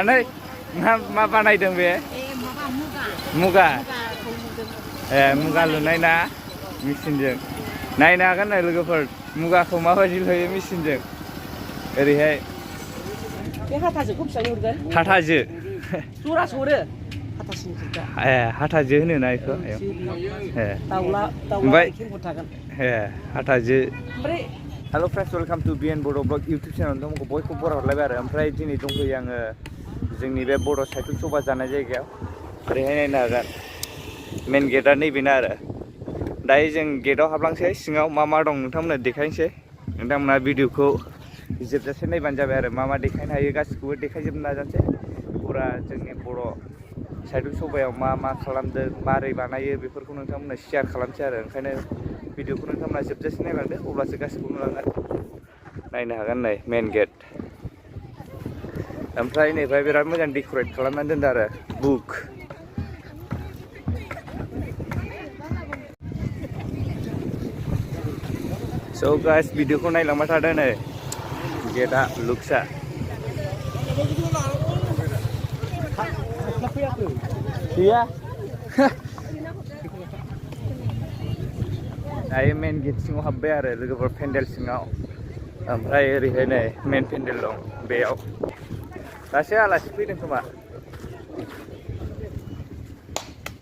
आनै मा बानायदों बे मुगा ए मुगा लुनाय ना मेचिनजों नायनो हागोन ना लोगोफोर मुगाखौ माबायदि लुयो मेचिनजों ओरैहाय बे हाथाजोखौ बेसेबां हरगोन हाथाजो जरासो हरो हाथासिनि खोथा ए हाथाजो होनो ना बेखौ ए दाउला ओमफ्राय थागोन ए हाथाजो ओमफ्राय हेल' फ्रेन्ड्स वेलकाम टु बि एन बड' ब्लग इउटुब चेनेल दं बयखौबो बराय हरलायबाय आरो ओमफ्राय दिनै दंफैयो आङो जोंनि बे बर' साइकेल सभा जानाय जायगायाव ओरैहाय नायनो हागोन मेन गेटआ नैबेनो आरो दायो जों गेटआव हाबलांसै सिङाव मा मा दं नोंथांमोननो देखायनोसै नोंथांमोना भिडिअखौ जोबजासे नायबानो जाबाय आरो मा मा देखायनो हायो गासिखौबो देखायजोबनो नाजानोसै फुरा जोंनि बर' साइकेल सभायाव मा मा खालामदों मारै बानायो बेफोरखौ नोंथांमोननो शेयार खालामसै आरो ओंखायनो भिडिअखौ नोंथांमोना जोबजासे नायलांदो अब्लासो गासिखौबो नुलांगोन नायनो हागोन नै मेन गेट ओमफ्राय नैफ्राय बिराद मोजां डेक'रेट खालामनानै दोनदों आरो बुक स' गाइस भिडिअखौ नायलांबाय थादो नै गेटआ लुक्सआ गैया दायो मेन गेट सिङाव हाबबाय आरो लोगोफोर पेन्डेल सिङाव ओमफ्राय ओरैहाय नै मेन पेन्डेल दं बेयाव दासो आलासि फैदों खोमा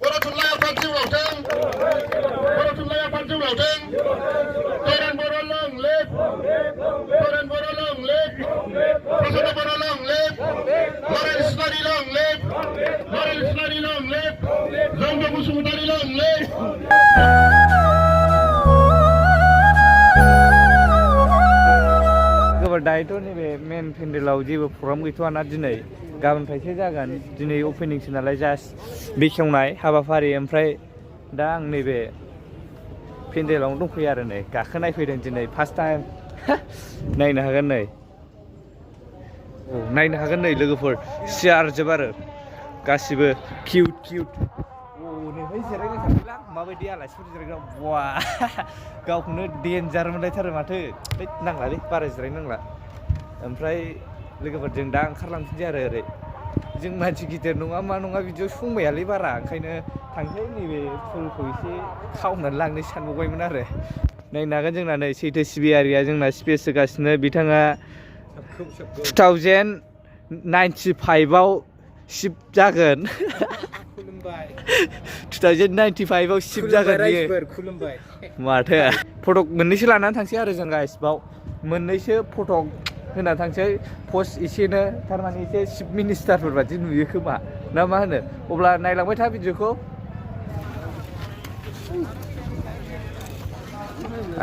बर' थुनलाइ आफाद जिउ लावथों बर' थुनलाइ आफाद जिउ लावथों गोरों बर' लं लिभ गोरों बर' लं लिभ प्रसन्न बर' लं लिभ लरेन इस्लारि लं लिभ लरेन इस्लारि लं लिभ जंग बसुमतारी लं लिभ दायोथ' नैबे मेन पेन्डेलाव जेबो प्रग्राम गैथ'वाना दिनै गाबोननिफ्रायसो जागोन दिनै अपेनिंसो नालाय जास्ट बेखेवनाय हाबाफारि ओमफ्राय दा आं नैबे पेन्डेलावनो दंफैयो आरो नै गाखोनायफैदों दिनै फार्स्ट टाइम नायनो हागोन नै औ नायनो हागोन नै लोगोफोर सियार जोब आरो गासिबो किउट किउट नैहाय जिरायबाय थाबायलां माबायदि आलासिफोर जिरायग्रा बवा गावखौनो डेन्जार मोनलायथारो माथो नांलालै बारा जिरायनो नांला ओमफ्राय लोगोफोरजों दा ओंखारलांफिनसै आरो ओरै जों मानसि गिदिर नङा मा नङा बिदियाव समायालै बारा ओंखायनो थांसै नैबे फुलखौ एसे खावनानै लांनो सानबावबायमोन आरो नायनो हागोन जोंना नै सैथो सिबियारिया जोंना स्पेस होगासिनो बिथाङा 2095आव शिफ्ट जागोन 2095आव शिफ्ट जागोन बियो माथो फटक मोननैसो लानानै थांसै आरो जों गाइस बाव मोननैसो फटक होना थांसै पस्ट एसेनो थारमाने एसे चिफ मिनिस्टारफोर बादि नुयो खोमा ना मा होनो अब्ला नायलांबाय था भिडिअखौ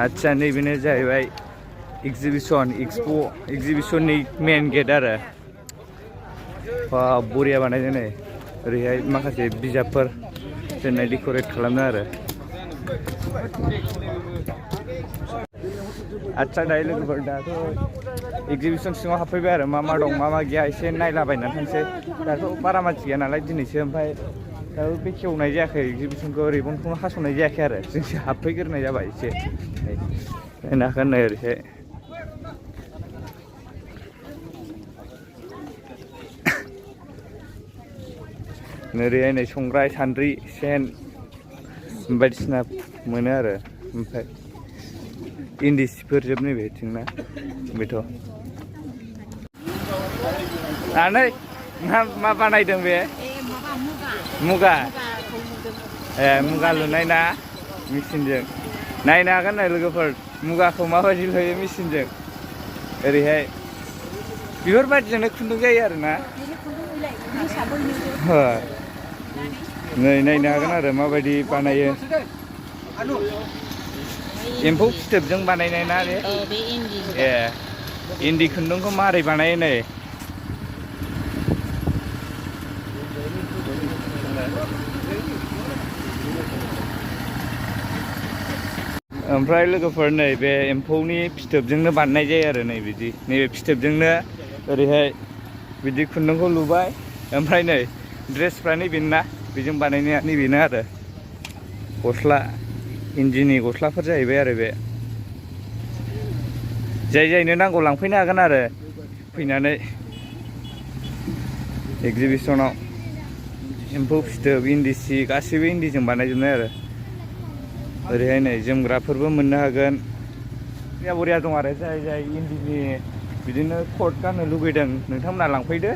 आदसा नैबेनो जाहैबाय एक्जिबिसन एक्सप' एक्जिबिसननि मेन गेट आरो बरिया बानायदों नै ओरैहाय माखासे बिजाबफोर दोननाय डेक'रेट खालामदों आरो आदसा दायो लोगोफोर दाथ' एक्जिबिसन सिङाव हाबफैबाय आरो मा मा दं मा मा गैया एसे नायलाबायनानै थांसै दाथ' बारा मानसि गैया नालाय दिनैसो ओमफ्राय दाबो बेखेवनाय जायाखै एक्जिबिसनखौ रिबनखौनो हास'नाय जायाखै आरो जोंसो हाबफैग्रोनाय जाबाय एसे नायनो हागोन नै ओरैहाय ओरैहाय नै संग्राय सान्द्रि सेन बायदिसिना मोनो आरो ओमफ्राय इन्दि सिफोर जोब नैबेथिंना बेथ' आनै मा बानायदों बे मुगा ए मुगा लुनाय ना मेचिनजों नायनो हागोन ना लोगोफोर मुगाखौ माबायदि लुयो मेचिनजों ओरैहाय बेफोरबायदिजोंनो खुन्दुं जायो आरोना नै नायनो हागोन आरो माबायदि बानायो एम्फौ फिथोबजों बानायनाय ना बे ए इन्दि खुन्दुंखौ मारै बानायो नै ओमफ्राय लोगोफोर नै बे एम्फौनि फिथोबजोंनो बानायनाय जायो आरो नै बिदि नैबे फिथोबजोंनो ओरैहाय बिदि खुन्दुंखौ लुबाय ओमफ्राय नै ड्रेसफ्रा नैबेनो ना बेजों बानायनाया नैबेनो आरो गस्ला इन्दिनि गस्लाफोर जाहैबाय आरो बे जाय जायनो नांगौ लांफैनो हागोन आरो फैनानै एग्जिबिसनाव एम्फौ फिथोब इन्दि सि गासैबो इन्दिजों बानायजोबनाय आरो ओरैहाय नै जोमग्राफोरबो मोननो हागोन बरिया दं आरो जाय इन्दिनि बिदिनो कट गाननो लुगैदों नोंथांमोना लांफैदो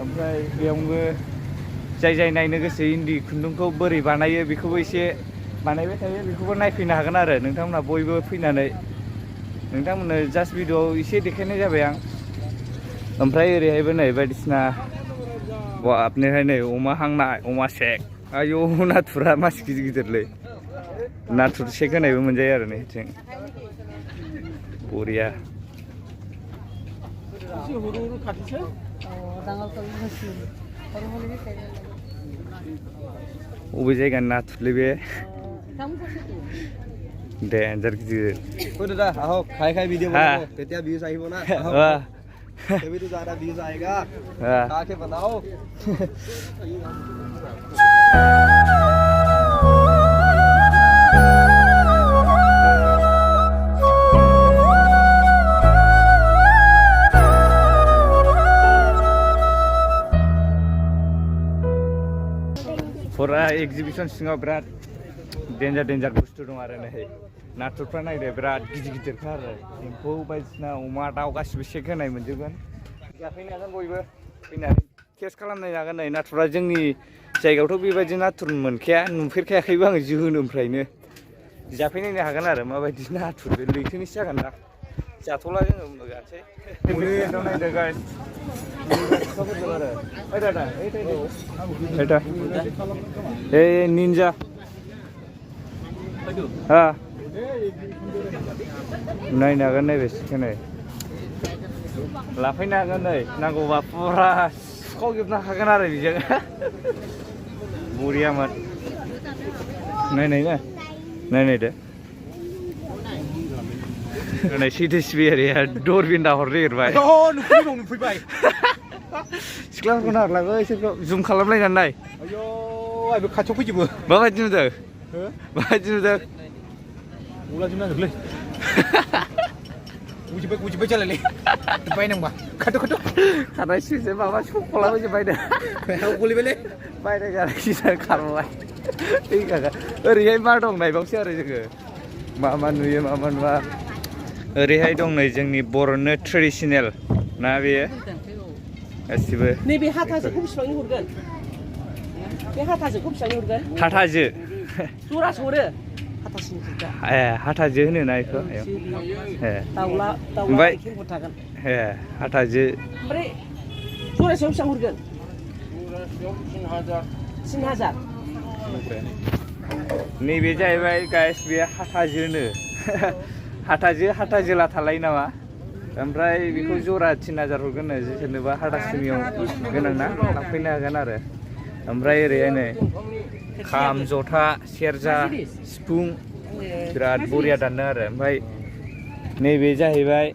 ओमफ्राय बेयावबो जाय नायनो गोसो इन्दि खुन्दुंखौ बोरै बानायो बेखौबो एसे बानायबाय थायो बेखौबो नायफैनो हागोन आरो नोंथांमोना बयबो फैनानै नोंथांमोननो जास्ट भिडिअ'आव एसे देखायनाय जाबाय आं ओमफ्राय ओरैहायबो नै बायदिसिना बाबनिहाय नै अमा हांनाय अमा सेक आयौ नाथुरा मासे गिदिर गिदिरलै नाथुर सेक होनायबो मोनजायो आरो नै जों बरिया अबे जायगानि नाथुरलै बे डेन्जार गिदिर दादा आहोक खाय वीडियो बनाओ তেতিয়া व्यूज আহিব না तभी तो ज़्यादा व्यूज आएगा खा के बनाओ फुरा एग्जिबिसन सिङाव बिराद डेन्जार बुस्थु दं आरो नै नाथुरफ्रा नायदो बिराद गिदिरखा आरो एम्फौ बायदिसिना अमा दाउ गासिबो सेक होनाय मोनजोबगोन जाफैनो हागोन बयबो फैनानै टेस्ट खालामनो हागोन नै नाथुरा जोंनि जायगायावथ' बेबायदि नाथुर मोनखाया नुफेरखायाखैबो आङो जोनोमनिफ्रायनो जाफैनायनो हागोन आरो माबायदि नाथुर बे लैथोनिसो जागोन दा जाथ'ला जोङो जानोसै नायदो गाइस निन्जा नायनो हागोन नैबे सिखोनै लाफैनो हागोन नै नांगौबा फुरा सुखावजोबनो हागोन आरो बेजों बरियामोन नायदो नै सैथो सिबियारिया दरबिन हरनो नागिरबाय नुफैबाय सिख्लाफोरखौ नाहरलागो इसोरखौ जुम खालामलायनानै नाय आयौ आइबो खाथियाव फैजोबो माबायदि नुदों माबायदि नुदों उलाजों नांजोबलै उजिबाय जालायलै बायनांबा खाथ' खानाय सिंसो माबा सख'लाबायजोब्बाय नो गलिबायलै बायनाय जानायखिसो खारबाय ओरैहाय मा दं नायबावसै आरो जोङो मा नुयो मा नुवा ओरैहाय दं नै जोंनि बर'नो ट्रेडिसनेल ना बेयो गासिबो नैबे हाथाजोखौ बेसेबांनि हरगोन बे हाथाजोखौ बेसेबांनि हरगोन हाथाजो जरासो हरो हाथासिनि खोथा हाथाजो होनो ना बेखौ दाउला ओमफ्राय थागोन हाथाजो ओमफ्राय जरासेयाव बेसेबां हरगोन 3000 नैबे जाहैबाय गाइस बे हाथाजोनो हाथाजोला थालायो नामा ओमफ्राय बेखौ जरा 3000 हरगोन नो सोरनोबा हाथासुनियाव गोनां ना लांफैनो हागोन आरो ओमफ्राय ओरैहाय नै खाम जथा सेरजा सिफुं बिराद बरिया दानदों आरो ओमफ्राय नैबे जाहैबाय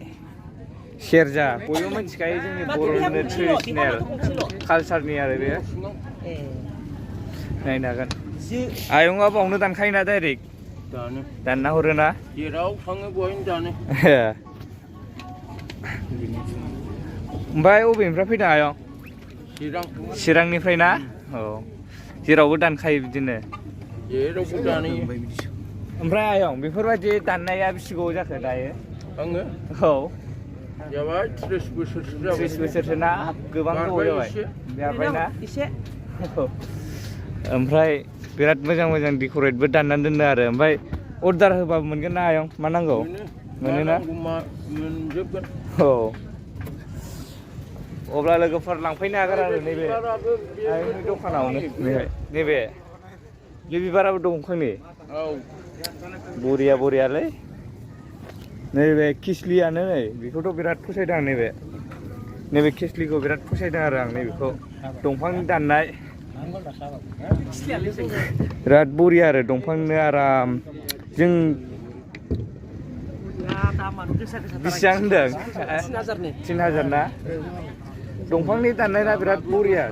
सेरजा बयबो मिथिखायो जोंनि बर'नि ट्रेडिसनेल कालसारनि आरो बे नायनो हागोन आयंआ बावनो दानखायोना डाइरेक्ट दानना हरोना जेराव थाङो बहायनो दानो ओमफ्राय अबेनिफ्राय फैदों आयं चिरांनिफ्राय ना औ जेरावबो दानखायो बिदिनो जेरावबो दानोयो ओमफ्राय आयं बेफोरबायदि दाननाया बेसे गोबाव जाखो दायो आङो औ जाबाय 30 बोसोरसो जाबाय 30 बोसोरसो ना गोबां गोबाव जाबाय जाबायना एसे ओमफ्राय बिराद मोजां डेक'रेटबो दाननानै दोनदों आरो ओमफ्राय अर्डार होबाबो मोनगोन ना आयं मा नांगौ मोनोना मोनजोबगोन औ अब्ला लोगोफोर लांफैनो हागोन आरो नैबे आयंनि दखानावनो नैबे बे बिबाराबो दंफांनि औ बरियालै नैबे किसलियानो नै बेखौथ' बिराद फसायदों आं नैबे किसलिखौ बिराद फसायदों आरो आं नैबेखौ दंफांनि दाननाय बिराद बरिया आरो दंफांनो आराम जों बेसेबां होनदों 3000 ना दंफांनि दाननायना बिराद बरिया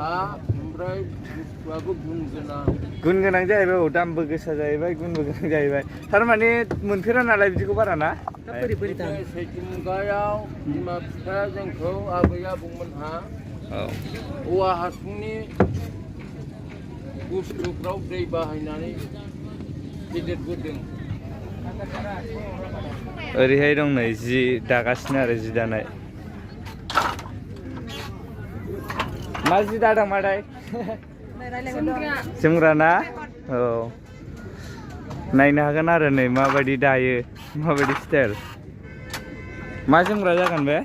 गुन गोनां जाहैबाय औ दामबो गोसा जाहैबाय गुनबो गोनां जाहैबाय थारमाने मोनफेरा नालाय बिदिखौ बारा ना सैथो मुगायाव बिमा बिफाया जोंखौ आबै आबौमोनहा औवा हासुंनि बुस्थुफ्राव दै बाहायनानै गेदेरबोदों। ओरैहाय दं नै जि दागासिनो आरो जि दानाय। मा जि दादों मादै? जोमग्रा ना? औ नायनो हागोन आरो नै माबायदि दायो माबायदि स्टाइल। मा जोमग्रा जागोन बे?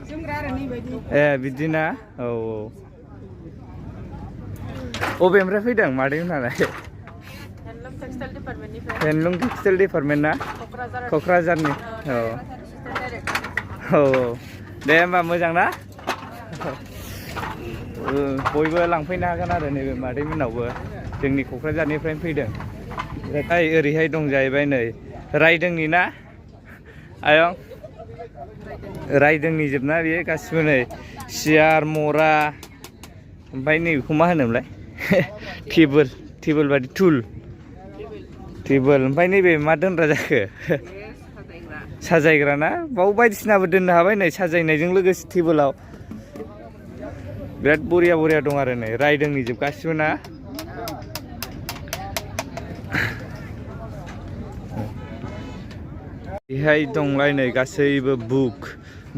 जोमग्रा आरो नैबायदि। ए बिदिना औ औ। अबेनिफ्राय फैदों मादै मोनालाय? हेन्दलुम टेक्सटाइल डिपार्टमेन्ट ना? क'क्राझारनि औ औ दे होमबा मोजां ना? बयबो लांफैनो हागोन आरो नैबे मादै मोननावबो जोंनि क'क्राझारनिफ्रायनो फैदों। ओरैहाय दं जाहैबाय नै रायदोंनि ना आयं? रायदोंनि जोबना बेयो गासिबो नै सियार मरा ओमफ्राय नैबेखौ मा होनोमोनलाय टेबोल बादि टुल टेबोल ओमफ्राय नैबे मा दोनग्रा जाखो? साजायग्रा ना बाव बायदिसिनाबो दोननो हाबाय नै साजायनायजों लोगोसे टेबोलाव बिराद बरिया बरिया दं आरो नै रायदोंनि जोब गासिबो ना? बेहाय दंलाय नै गासैबो बुक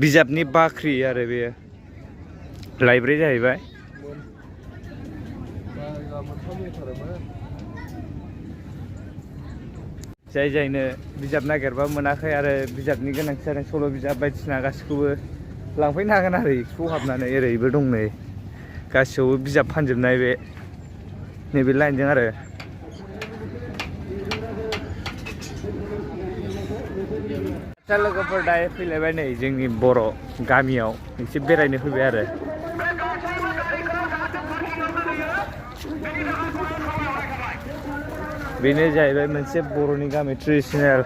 बिजाबनि बाख्रि आरो बेयो लाइब्रेरि जाहैबाय। जाय जायनो बिजाब नागिरबा मोनाखै आरो बिजाबनि गोनांथि जादों सल' बिजाब बायदिसिना गासिखौबो लांफैनो हागोन आरो एक्सप'आव हाबनानै। ओरैबो दं नै गासैयावबो बिजाब फानजोबनाय बे नैबे लाइनजों आरो। आदसा लोगोफोर दायो फैलायबाय नै जोंनि बर' गामियाव एसे बेरायनो फैबाय आरो। बेनो जाहैबाय मोनसे बर'नि गामि ट्रेडिसनेल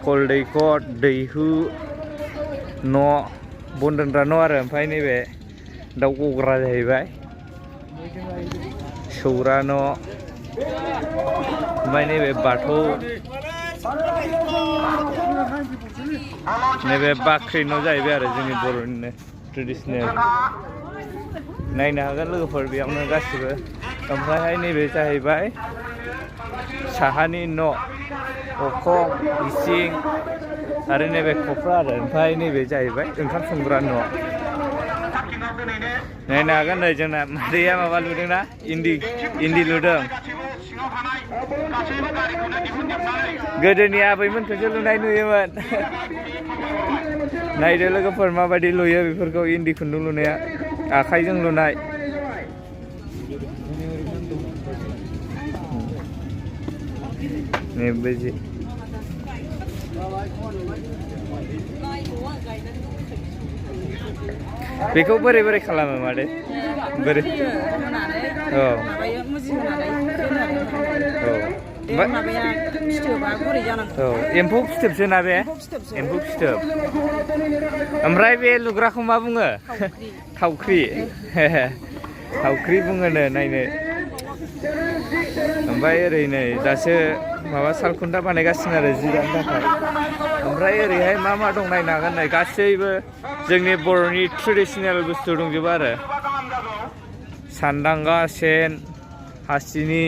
कल दैखर दैहु न' बन दोनग्रा न' आरो ओमफ्राय नैबे दाउ गग्रा जाहैबाय सौरा न' ओमफ्राय नैबे बाथौ नैबे बाख्रि न' जाहैबाय आरो जोंनि बर'निनो ट्रेडिसनेल। नायनो हागोन लोगोफोर बेयावनो गासिबो। ओमफ्रायहाय नैबे जाहैबाय साहानि न' अखं इसिं आरो नैबे खफ्रा आरो ओमफ्राय नैबे जाहैबाय ओंखाम संग्रा न'। नायनो हागोन नै जोंना मादैया माबा लुदोंना इन्दि लुदों। गोदोनि आबैमोनखौसो लुनाय नुयोमोन। नायदो लोगोफोर माबायदि लुयो बेफोरखौ इन्दि खुन्दुं लुनाया आखाइजों लुनाय। बेबायदि बेखौ बोरै बोरै खालामो मादै? बोरै? औ औ एम्फौ फिथोबसो ना बे? एम्फौ फिथोब। ओमफ्राय बे लुग्राखौ मा बुङो? थावख्रि। थावख्रि बुङोनो नायनो। ओमफ्राय ओरै नै दासो माबा सालखुन्था बानायगासिनो आरो जि दानो थाखाय। ओमफ्राय ओरैहाय मा मा दं नायनो हागोन नै गासैबो जोंनि बर'नि ट्रेडिसनेल बुस्थु दंजोबो आरो सान्दांगा सेन हासिनि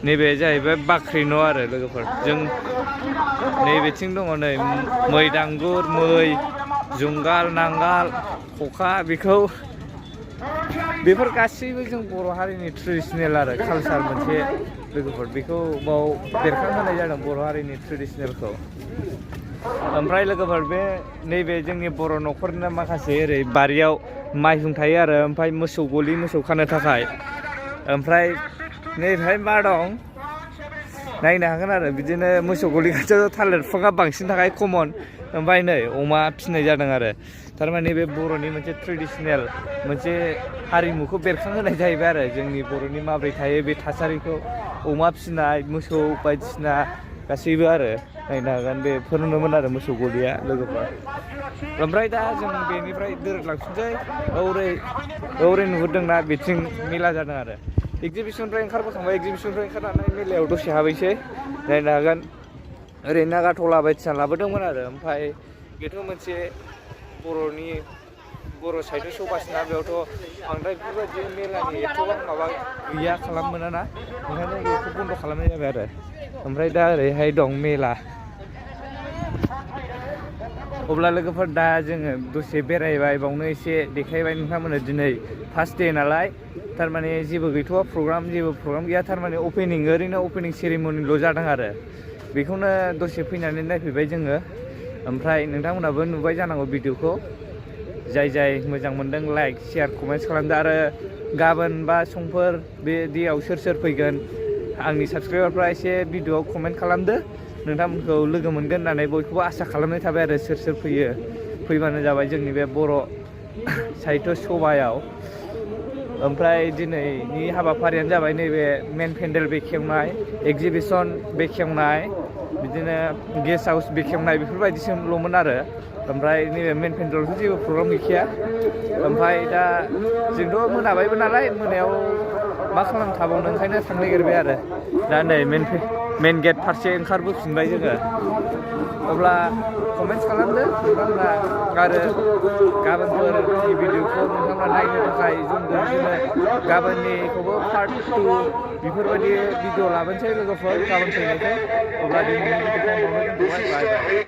नैबे जाहैबाय बाख्रि न' आरो लोगोफोर। जों नैबेथिं दङ नै मै दांगुर मै जुंगाल नांगाल खखा बेफोर गासैबो जों बर' हारिनि ट्रेडिसनेल आरो कालसार मोनसे लोगोफोर। बेखौ बाव बेरखांहोनाय जादों बर' हारिनि ट्रेडिसनेलखौ। ओमफ्राय लोगोफोर बे नैबे जोंनि बर' न'खरनिनो माखासे ओरै बारियाव माइहुं थायो आरो ओमफ्राय मोसौ गलि मोसौ खानो थाखाय। ओमफ्राय नैबेहाय मा दं नायनो हागोन आरो बिदिनो मोसौ गलि खाथियाव थालिर बिफाङा बांसिन थाखाय कमन। ओमफ्राय नै अमा फिसिनाय जादों आरो थारमाने बे बर'नि मोनसे ट्रेडिसनेल मोनसे हारिमुखौ बेरखांहोनाय जाहैबाय आरो जोंनि बर'नि माबोरै थायो बे थासारिखौ अमा फिसिनाय मोसौ बायदिसिना गासैबो आरो नायनो हागोन बेफोरनोमोन आरो मोसौ गलिया लोगोफोर। ओमफ्राय दा जों बेनिफ्राय दोरोदलांफिनसै औरै नुहुरदोंना बिथिं मेला जादों आरो एगजिबिसननिफ्राय ओंखारबोखांबाय। एगजिबिसननिफ्राय ओंखारनानै मेलायाव दसे हाबैसै नायनो हागोन। ओरै नागाथला बायदिसिना लाबोदोंमोन आरो ओमफ्राय बेथ' मोनसे बर'नि बर' साइडआव सौगासिनो बेयावथ' बांद्राय बेफोरबायदि मेलानि एथ'बां माबा गैया खालामोना ना ओंखायनो बेखौ बन्द' खालामनाय जाबाय आरो ओमफ्राय दा ओरैहाय दं मेला अब्ला लोगोफोर दा जोङो दसे बेरायबाय बावनो एसे देखायबाय नोंथांमोननो दिनै फार्स्ट डे नालाय थारमाने जेबो गैथ'वा जेबो प्रग्राम गैया थारमाने ओरैनो अपेनिं सेरेमनिल' जादों आरो बेखौनो दसे फैनानै नायफैबाय जोङो ओमफ्राय नोंथांमोनहाबो नुबाय जानांगौ भिडिअखौ जाय मोजां मोनदों लाइक शेयार कमेन्ट्स खालामदो आरो गाबोन बा समफोर बे डेआव सोर फैगोन आंनि साबसक्राइबारफ्रा एसे भिडिअआव कमेन्ट खालामदो नोंथांमोनखौ लोगो मोनगोन होननानै बयखौबो आसा खालामनाय थाबाय आरो सोर फैयो फैबानो जाबाय जोंनि बे बर' साहित्य सभायाव ओमफ्राय दिनैनि हाबाफारियानो जाबाय नैबे मेन पेन्डेल बेखेवनाय एक्जिबिसन बेखेवनाय बिदिनो गेस्ट हाउस बेखेवनाय बेफोरबायदिसोल'मोन आरो ओमफ्राय नैबे मेन पेन्डेलावथ' जेबो प्रग्राम गैखाया ओमफ्राय दा जोंथ' मोनाबायबो नालाय मोनायाव मा खालामनो थाबावनो ओंखायनो थांनो नागिरबाय आरो दा नै मेन गेट फारसे ओंखारबोफिनबाय जोङो अब्ला कमेन्ट्स खालामदो नोंथांमोना आरो गाबोनफोरनि भिडिअखौ नोंथांमोना नायनो थाखाय जोंबो बिदिनो गाबोननिखौबो पार्ट 2 बेफोरबायदि भिडिअ लाबोनोसै लोगोफोर गाबोन फैनायखौ अब्ला दिनैनि भिडिअखौ बावनो दोनथ'बाय बाय बाय